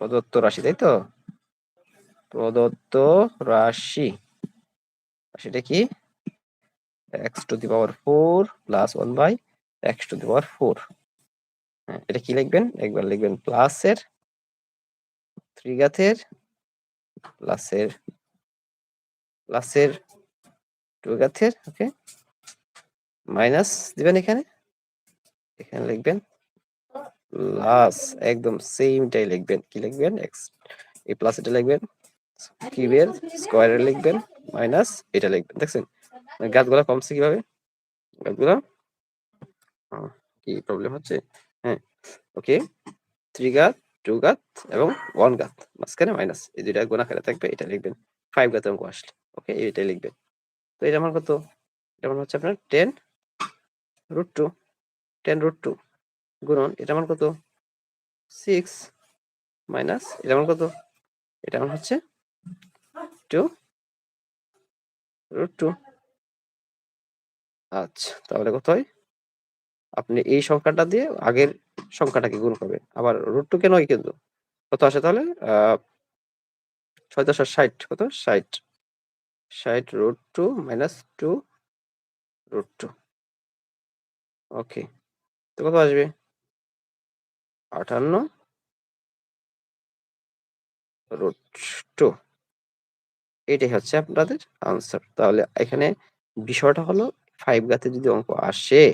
প্রদত্ত রাশি, তাই তো? প্রদত্ত রাশি, সেটা কি? x⁴ plus 1/x⁴। হ্যাঁ, এটা কি লিখবেন? একবার লিখবেন প্লাসের 3 ঘাতের প্লাসের 2 ঘাতের, ওকে, মাইনাস দিবেন এখানে লিখবেন প্লাস, একদম সেমটাই লিখবেন। কি লিখবেন? এক্স, এই প্লাস এটা লিখবেন, কিউবের স্কয়ারে লিখবেন, মাইনাস এটা লিখবেন। দেখছেন ঘাতগুলো কমছে কিভাবে? ঘাতগুলো কি প্রবলেম হচ্ছে? হ্যাঁ, ওকে, 3 ঘাত, 2 ঘাত এবং 1 ঘাত, মাঝখানে মাইনাস, এই দুইটা গুণ আকারে থাকবে, এটা লিখবেন। 5 ঘাতের অঙ্ক আসলে, ওকে, এইটাই লিখবেন। তো এটা আমার কত? এটা আমার হচ্ছে আপনার 10√2, 10√2 গুণন এটা আমার কত? 6 মাইনাস এটা আমার কত? এটা আমার হচ্ছে 2√2। আচ্ছা, তাহলে কত হয়? আপনি এই সংখ্যাটা দিয়ে আগের সংখ্যাটাকে গুণ করবেন। আবার √2 কে নয় কিন্তু। কত আসে তাহলে? ৬ × ৬০, কত? ৬০। ৬০√2 মাইনাস 2√2। ওকে। তো কত আসবে? 58√2। এটাই হচ্ছে আপনাদের আনসার। তাহলে এখানে বিষয়টা হলো 5 ঘাতে যদি অঙ্ক আসে